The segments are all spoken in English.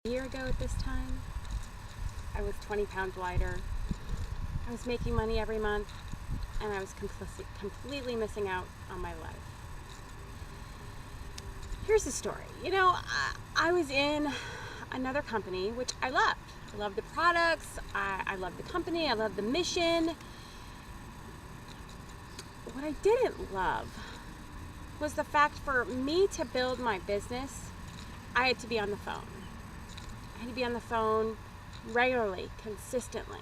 A year ago at this time, I was 20 pounds lighter. I was making money every month, and I was completely missing out on my life. Here's the story. I was in another company, which I loved. I loved the products, I loved the company, I loved the mission. What I didn't love was the fact for me to build my business, I had to be on the phone. I had to be on the phone regularly, consistently.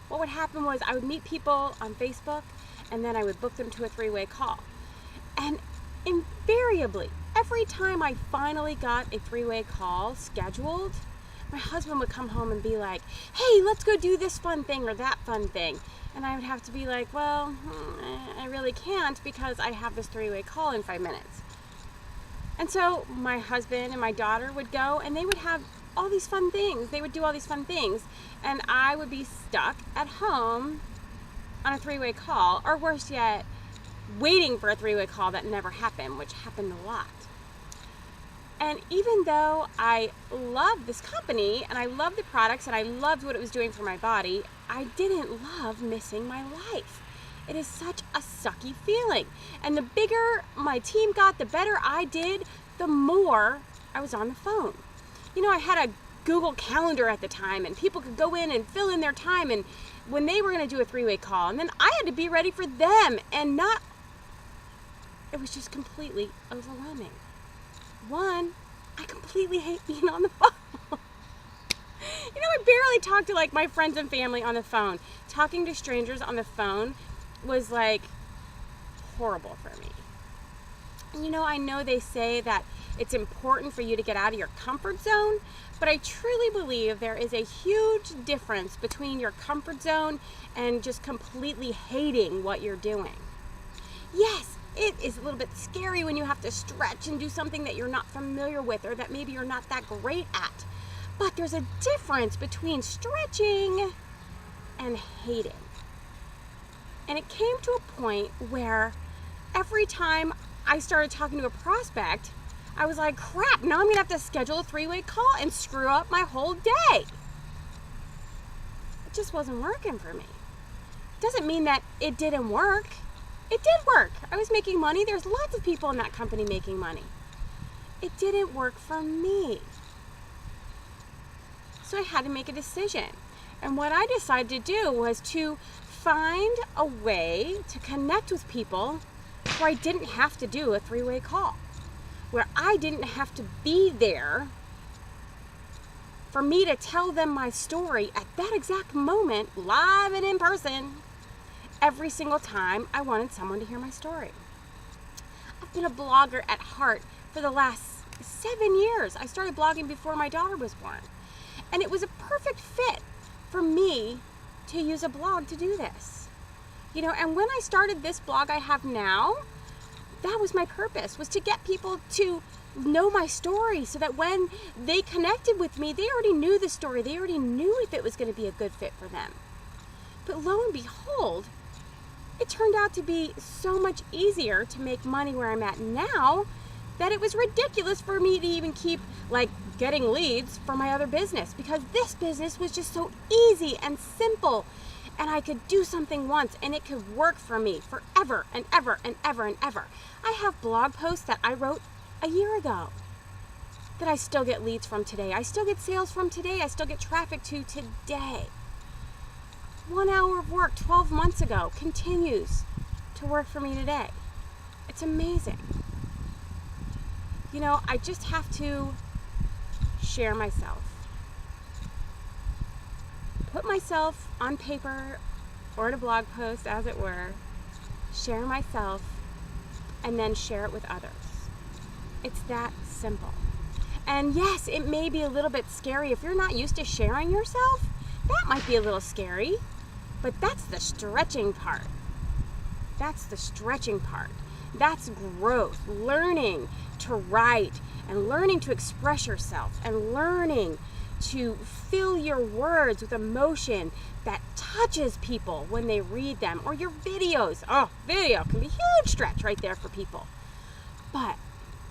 What would happen was I would meet people on Facebook, and then I would book them to a three-way call. And invariably, every time I finally got a three-way call scheduled, my husband would come home and be like, hey, let's go do this fun thing or that fun thing. And I would have to be like, well, I really can't because I have this three-way call in 5 minutes. And so my husband and my daughter would go, and they would have all these fun things. They would do all these fun things. And I would be stuck at home on a three-way call, or worse yet, waiting for a three-way call that never happened, which happened a lot. And even though I loved this company, and I loved the products, and I loved what it was doing for my body, I didn't love missing my life. It is such a sucky feeling. And the bigger my team got, the better I did, the more I was on the phone. I had a Google Calendar at the time, and people could go in and fill in their time and when they were going to do a three-way call, and then I had to be ready for them, and it was just completely overwhelming. One, I completely hate being on the phone. I barely talk to my friends and family on the phone. Talking to strangers on the phone was horrible for me. I know they say that it's important for you to get out of your comfort zone, but I truly believe there is a huge difference between your comfort zone and just completely hating what you're doing. Yes, it is a little bit scary when you have to stretch and do something that you're not familiar with or that maybe you're not that great at. But there's a difference between stretching and hating. And it came to a point where every time I started talking to a prospect, I was like, crap, now I'm going to have to schedule a three-way call and screw up my whole day. It just wasn't working for me. Doesn't mean that it didn't work. It did work. I was making money. There's lots of people in that company making money. It didn't work for me. So I had to make a decision. And what I decided to do was to find a way to connect with people where I didn't have to do a three-way call, where I didn't have to be there for me to tell them my story at that exact moment, live and in person, every single time I wanted someone to hear my story. I've been a blogger at heart for the last 7 years. I started blogging before my daughter was born. And it was a perfect fit for me to use a blog to do this. And when I started this blog I have now, that was my purpose, was to get people to know my story so that when they connected with me, they already knew the story. They already knew if it was going to be a good fit for them. But lo and behold, it turned out to be so much easier to make money where I'm at now that it was ridiculous for me to even keep getting leads for my other business, because this business was just so easy and simple, and I could do something once and it could work for me forever and ever and ever and ever. I have blog posts that I wrote a year ago that I still get leads from today. I still get sales from today. I still get traffic to today. 1 hour of work 12 months ago continues to work for me today. It's amazing. I just have to share myself. Put myself on paper or in a blog post, as it were, share myself, and then share it with others. It's that simple. And yes, it may be a little bit scary. If you're not used to sharing yourself, that might be a little scary, but that's the stretching part. That's the stretching part. That's growth, learning to write and learning to express yourself and learning to fill your words with emotion that touches people when they read them, or your videos. Oh, video can be a huge stretch right there for people. But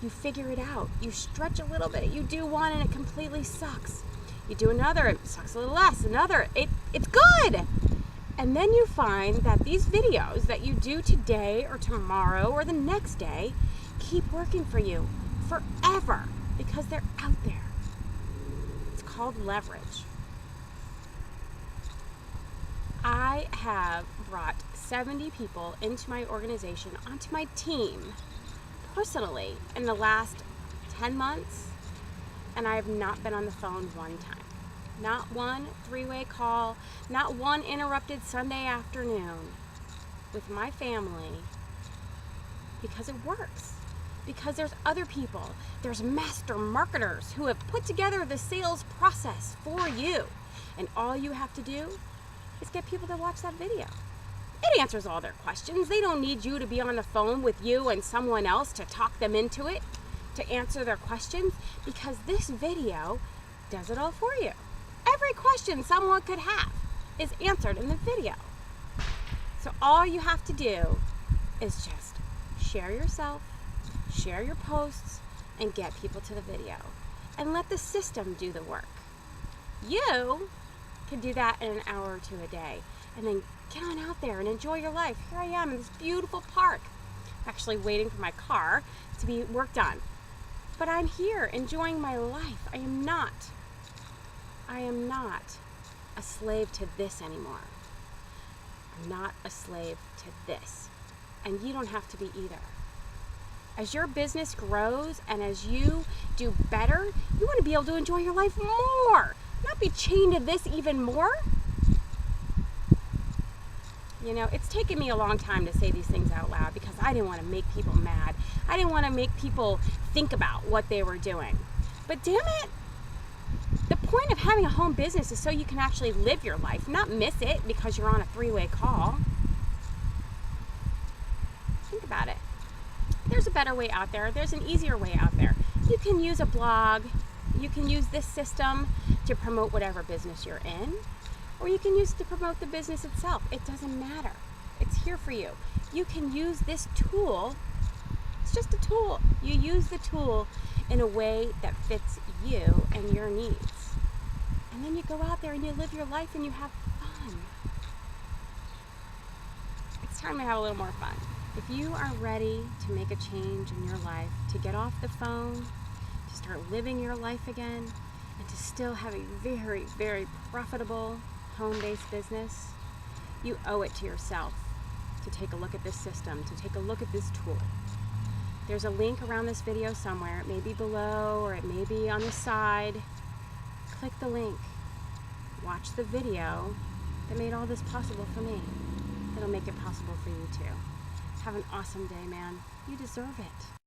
You figure it out. You stretch a little bit. You do one and it completely sucks. You do another, it sucks a little less. Another, it's good. And then you find that these videos that you do today or tomorrow or the next day keep working for you forever because they're out there. It's called leverage. I have brought 70 people into my organization, onto my team, personally, in the last 10 months, and I have not been on the phone one time. Not one three-way call, not one interrupted Sunday afternoon with my family, because it works. Because there's other people, there's master marketers who have put together the sales process for you, and all you have to do is get people to watch that video. It answers all their questions. They don't need you to be on the phone with you and someone else to talk them into it, to answer their questions, because this video does it all for you. Every question someone could have is answered in the video. So all you have to do is just share yourself, share your posts, and get people to the video. And let the system do the work. You can do that in an hour or two a day. And then get on out there and enjoy your life. Here I am in this beautiful park. I'm actually waiting for my car to be worked on. But I'm here enjoying my life. I am not a slave to this anymore. I'm not a slave to this. And you don't have to be either. As your business grows and as you do better, you want to be able to enjoy your life more, not be chained to this even more. You know, it's taken me a long time to say these things out loud because I didn't want to make people mad. I didn't want to make people think about what they were doing. But damn it, the point of having a home business is so you can actually live your life, not miss it because you're on a three-way call. Think about it. There's a better way out there. There's an easier way out there. You can use a blog. You can use this system to promote whatever business you're in. Or you can use it to promote the business itself. It doesn't matter. It's here for you. You can use this tool. It's just a tool. You use the tool in a way that fits you and your needs. And then you go out there and you live your life and you have fun. It's time to have a little more fun. If you are ready to make a change in your life, to get off the phone, to start living your life again, and to still have a very, very profitable home-based business, you owe it to yourself to take a look at this system, to take a look at this tool. There's a link around this video somewhere. It may be below or it may be on the side. Click the link. Watch the video that made all this possible for me. It'll make it possible for you too. Have an awesome day, man. You deserve it.